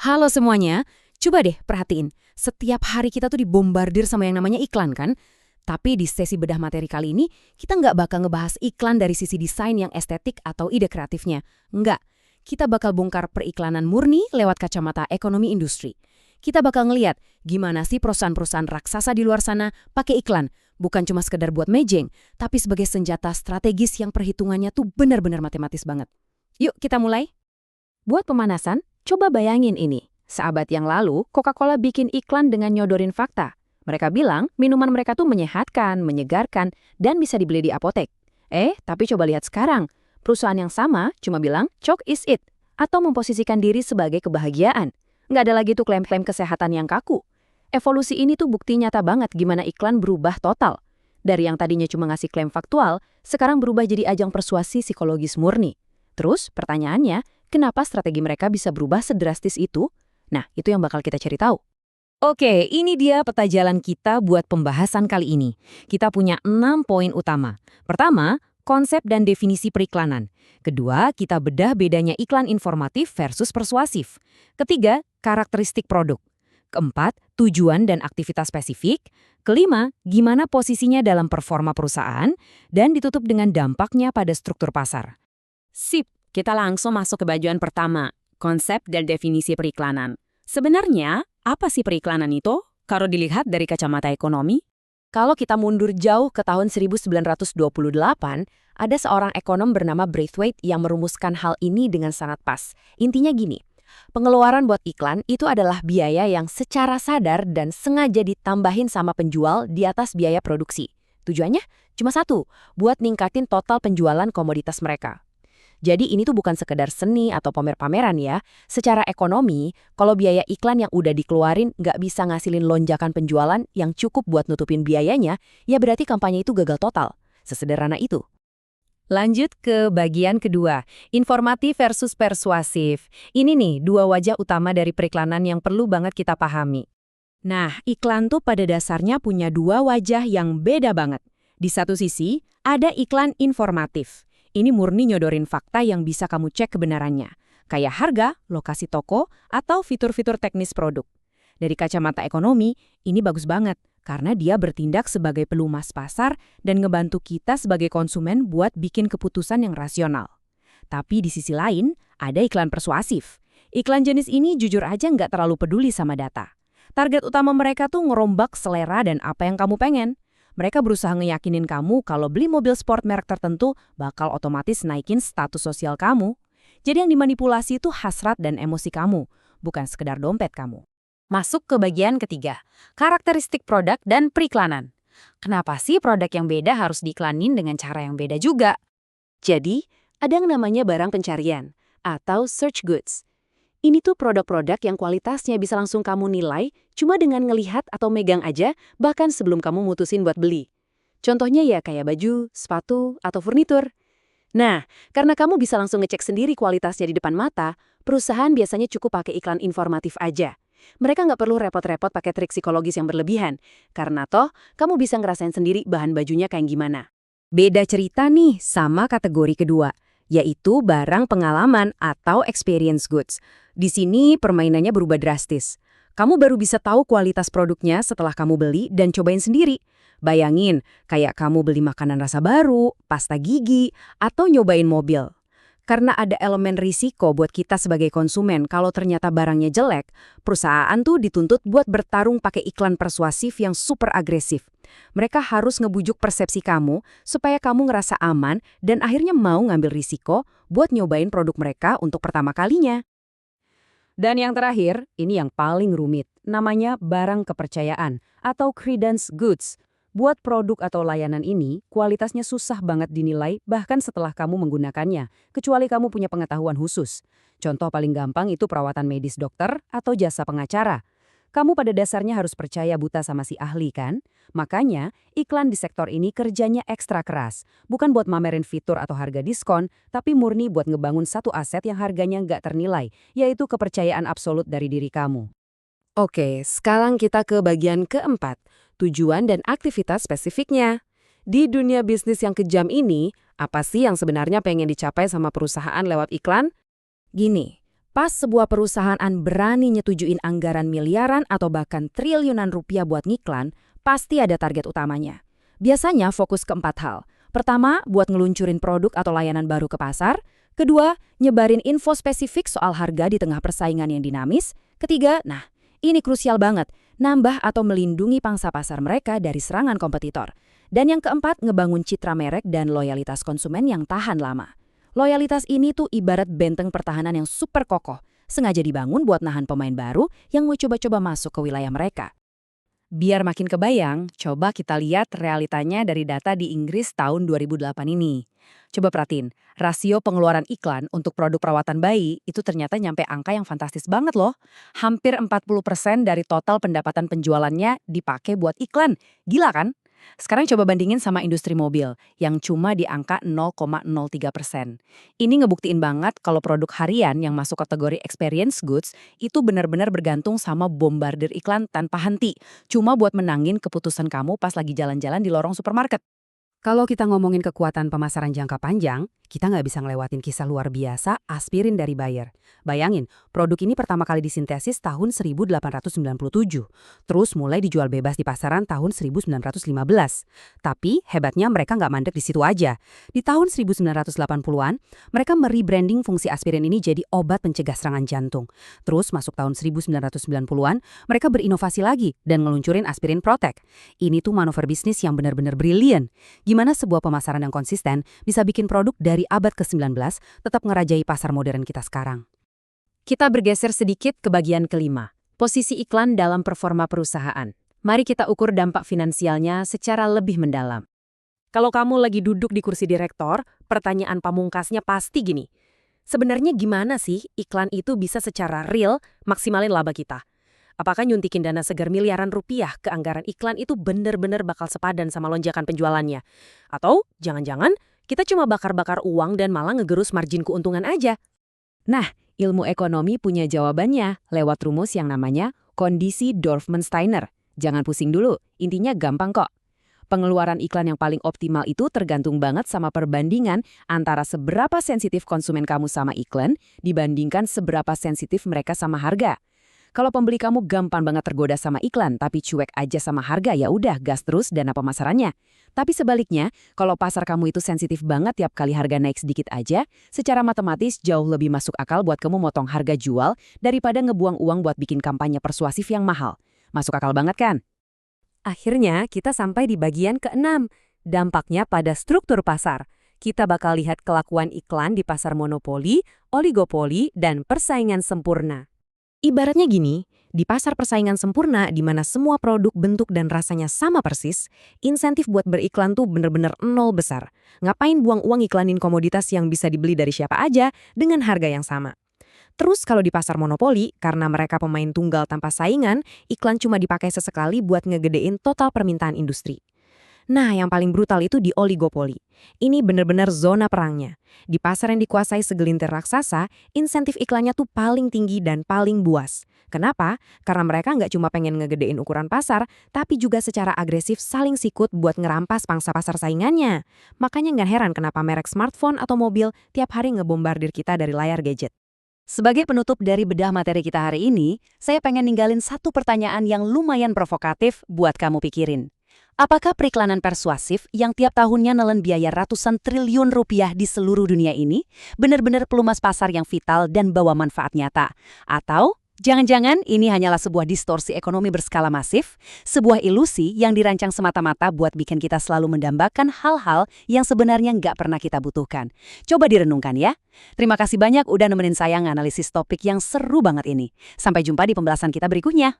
Halo semuanya, coba deh perhatiin. Setiap hari kita tuh dibombardir sama yang namanya iklan kan? Tapi di sesi bedah materi kali ini, kita nggak bakal ngebahas iklan dari sisi desain yang estetik atau ide kreatifnya. Nggak. Kita bakal bongkar periklanan murni lewat kacamata ekonomi industri. Kita bakal ngeliat gimana sih perusahaan-perusahaan raksasa di luar sana pakai iklan. Bukan cuma sekedar buat mejeng, tapi sebagai senjata strategis yang perhitungannya tuh benar-benar matematis banget. Yuk kita mulai. Buat pemanasan, coba bayangin ini. Seabad yang lalu, Coca-Cola bikin iklan dengan nyodorin fakta. Mereka bilang minuman mereka tuh menyehatkan, menyegarkan, dan bisa dibeli di apotek. Tapi coba lihat sekarang. Perusahaan yang sama cuma bilang, "Choke is it," atau memposisikan diri sebagai kebahagiaan. Nggak ada lagi tuh klaim-klaim kesehatan yang kaku. Evolusi ini tuh bukti nyata banget gimana iklan berubah total. Dari yang tadinya cuma ngasih klaim faktual, sekarang berubah jadi ajang persuasi psikologis murni. Terus, pertanyaannya, kenapa strategi mereka bisa berubah sedrastis itu? Nah, itu yang bakal kita cari tahu. Oke, ini dia peta jalan kita buat pembahasan kali ini. Kita punya 6 poin utama. Pertama, konsep dan definisi periklanan. Kedua, kita bedah bedanya iklan informatif versus persuasif. Ketiga, karakteristik produk. Keempat, tujuan dan aktivitas spesifik. Kelima, gimana posisinya dalam performa perusahaan. Dan ditutup dengan dampaknya pada struktur pasar. Sip, kita langsung masuk ke bagian pertama, konsep dan definisi periklanan. Sebenarnya, apa sih periklanan itu? Kalau dilihat dari kacamata ekonomi? Kalau kita mundur jauh ke tahun 1928, ada seorang ekonom bernama Braithwaite yang merumuskan hal ini dengan sangat pas. Intinya gini, pengeluaran buat iklan itu adalah biaya yang secara sadar dan sengaja ditambahin sama penjual di atas biaya produksi. Tujuannya cuma satu, buat ningkatin total penjualan komoditas mereka. Jadi ini tuh bukan sekedar seni atau pamer-pameran ya. Secara ekonomi, kalau biaya iklan yang udah dikeluarin nggak bisa ngasilin lonjakan penjualan yang cukup buat nutupin biayanya, ya berarti kampanye itu gagal total. Sesederhana itu. Lanjut ke bagian kedua, informatif versus persuasif. Ini nih dua wajah utama dari periklanan yang perlu banget kita pahami. Nah, iklan tuh pada dasarnya punya dua wajah yang beda banget. Di satu sisi, ada iklan informatif. Ini murni nyodorin fakta yang bisa kamu cek kebenarannya, kayak harga, lokasi toko, atau fitur-fitur teknis produk. Dari kacamata ekonomi, ini bagus banget, karena dia bertindak sebagai pelumas pasar dan ngebantu kita sebagai konsumen buat bikin keputusan yang rasional. Tapi di sisi lain, ada iklan persuasif. Iklan jenis ini jujur aja nggak terlalu peduli sama data. Target utama mereka tuh ngerombak selera dan apa yang kamu pengen. Mereka berusaha ngeyakinin kamu kalau beli mobil sport merek tertentu bakal otomatis naikin status sosial kamu. Jadi yang dimanipulasi itu hasrat dan emosi kamu, bukan sekedar dompet kamu. Masuk ke bagian ketiga, karakteristik produk dan periklanan. Kenapa sih produk yang beda harus diiklanin dengan cara yang beda juga? Jadi, ada yang namanya barang pencarian atau search goods. Ini tuh produk-produk yang kualitasnya bisa langsung kamu nilai cuma dengan ngelihat atau megang aja, bahkan sebelum kamu mutusin buat beli. Contohnya ya kayak baju, sepatu, atau furnitur. Nah, karena kamu bisa langsung ngecek sendiri kualitasnya di depan mata, perusahaan biasanya cukup pakai iklan informatif aja. Mereka nggak perlu repot-repot pakai trik psikologis yang berlebihan, karena toh kamu bisa ngerasain sendiri bahan bajunya kayak gimana. Beda cerita nih sama kategori kedua, yaitu barang pengalaman atau experience goods. Di sini permainannya berubah drastis. Kamu baru bisa tahu kualitas produknya setelah kamu beli dan cobain sendiri. Bayangin, kayak kamu beli makanan rasa baru, pasta gigi, atau nyobain mobil. Karena ada elemen risiko buat kita sebagai konsumen kalau ternyata barangnya jelek, perusahaan tuh dituntut buat bertarung pakai iklan persuasif yang super agresif. Mereka harus ngebujuk persepsi kamu supaya kamu ngerasa aman dan akhirnya mau ngambil risiko buat nyobain produk mereka untuk pertama kalinya. Dan yang terakhir, ini yang paling rumit, namanya barang kepercayaan atau credence goods. Buat produk atau layanan ini, kualitasnya susah banget dinilai bahkan setelah kamu menggunakannya, kecuali kamu punya pengetahuan khusus. Contoh paling gampang itu perawatan medis dokter atau jasa pengacara. Kamu pada dasarnya harus percaya buta sama si ahli kan? Makanya, iklan di sektor ini kerjanya ekstra keras. Bukan buat mamerin fitur atau harga diskon, tapi murni buat ngebangun satu aset yang harganya nggak ternilai, yaitu kepercayaan absolut dari diri kamu. Oke, sekarang kita ke bagian keempat, tujuan dan aktivitas spesifiknya. Di dunia bisnis yang kejam ini, apa sih yang sebenarnya pengen dicapai sama perusahaan lewat iklan? Gini, Pas sebuah perusahaan berani nyetujuin anggaran miliaran atau bahkan triliunan rupiah buat ngiklan, pasti ada target utamanya. Biasanya fokus ke 4 hal. Pertama, buat ngeluncurin produk atau layanan baru ke pasar. Kedua, nyebarin info spesifik soal harga di tengah persaingan yang dinamis. Ketiga, nah, ini krusial banget, nambah atau melindungi pangsa pasar mereka dari serangan kompetitor. Dan yang keempat, ngebangun citra merek dan loyalitas konsumen yang tahan lama. Loyalitas ini tuh ibarat benteng pertahanan yang super kokoh, sengaja dibangun buat nahan pemain baru yang mau coba-coba masuk ke wilayah mereka. Biar makin kebayang, coba kita lihat realitanya dari data di Inggris tahun 2008 ini. Coba perhatiin, rasio pengeluaran iklan untuk produk perawatan bayi itu ternyata nyampe angka yang fantastis banget loh. Hampir 40% dari total pendapatan penjualannya dipakai buat iklan. Gila kan? Sekarang coba bandingin sama industri mobil, yang cuma di angka 0,03%. Ini ngebuktiin banget kalau produk harian yang masuk kategori experience goods itu benar-benar bergantung sama bombardir iklan tanpa henti, cuma buat menangin keputusan kamu pas lagi jalan-jalan di lorong supermarket. Kalau kita ngomongin kekuatan pemasaran jangka panjang, kita nggak bisa ngelewatin kisah luar biasa aspirin dari Bayer. Bayangin, produk ini pertama kali disintesis tahun 1897, terus mulai dijual bebas di pasaran tahun 1915. Tapi hebatnya mereka nggak mandek di situ aja. Di tahun 1980-an, mereka merebranding fungsi aspirin ini jadi obat pencegah serangan jantung. Terus masuk tahun 1990-an, mereka berinovasi lagi dan ngeluncurin aspirin Protect. Ini tuh manuver bisnis yang benar-benar brilian. Gimana sebuah pemasaran yang konsisten bisa bikin produk dari abad ke-19 tetap ngerajai pasar modern kita sekarang. Kita bergeser sedikit ke bagian kelima, posisi iklan dalam performa perusahaan. Mari kita ukur dampak finansialnya secara lebih mendalam. Kalau kamu lagi duduk di kursi direktor, pertanyaan pamungkasnya pasti gini. Sebenarnya gimana sih iklan itu bisa secara real maksimalin laba kita? Apakah nyuntikin dana segar miliaran rupiah ke anggaran iklan itu benar-benar bakal sepadan sama lonjakan penjualannya? Atau jangan-jangan kita cuma bakar-bakar uang dan malah ngegerus margin keuntungan aja? Nah, ilmu ekonomi punya jawabannya lewat rumus yang namanya kondisi Dorfman-Steiner. Jangan pusing dulu, intinya gampang kok. Pengeluaran iklan yang paling optimal itu tergantung banget sama perbandingan antara seberapa sensitif konsumen kamu sama iklan dibandingkan seberapa sensitif mereka sama harga. Kalau pembeli kamu gampang banget tergoda sama iklan tapi cuek aja sama harga, ya udah gas terus dana pemasarannya. Tapi sebaliknya, kalau pasar kamu itu sensitif banget tiap kali harga naik sedikit aja, secara matematis jauh lebih masuk akal buat kamu motong harga jual daripada ngebuang uang buat bikin kampanye persuasif yang mahal. Masuk akal banget kan? Akhirnya kita sampai di bagian ke-6, dampaknya pada struktur pasar. Kita bakal lihat kelakuan iklan di pasar monopoli, oligopoli, dan persaingan sempurna. Ibaratnya gini, di pasar persaingan sempurna di mana semua produk, bentuk, dan rasanya sama persis, insentif buat beriklan tuh bener-bener nol besar. Ngapain buang uang iklanin komoditas yang bisa dibeli dari siapa aja dengan harga yang sama? Terus kalau di pasar monopoli, karena mereka pemain tunggal tanpa saingan, iklan cuma dipakai sesekali buat ngegedein total permintaan industri. Nah, yang paling brutal itu di oligopoli. Ini bener-bener zona perangnya. Di pasar yang dikuasai segelintir raksasa, insentif iklannya tuh paling tinggi dan paling buas. Kenapa? Karena mereka nggak cuma pengen ngegedein ukuran pasar, tapi juga secara agresif saling sikut buat ngerampas pangsa pasar saingannya. Makanya nggak heran kenapa merek smartphone atau mobil tiap hari ngebombardir kita dari layar gadget. Sebagai penutup dari bedah materi kita hari ini, saya pengen ninggalin satu pertanyaan yang lumayan provokatif buat kamu pikirin. Apakah periklanan persuasif yang tiap tahunnya nelen biaya ratusan triliun rupiah di seluruh dunia ini benar-benar pelumas pasar yang vital dan bawa manfaat nyata? Atau jangan-jangan ini hanyalah sebuah distorsi ekonomi berskala masif, sebuah ilusi yang dirancang semata-mata buat bikin kita selalu mendambakan hal-hal yang sebenarnya nggak pernah kita butuhkan? Coba direnungkan ya. Terima kasih banyak udah nemenin saya nganalisis topik yang seru banget ini. Sampai jumpa di pembahasan kita berikutnya.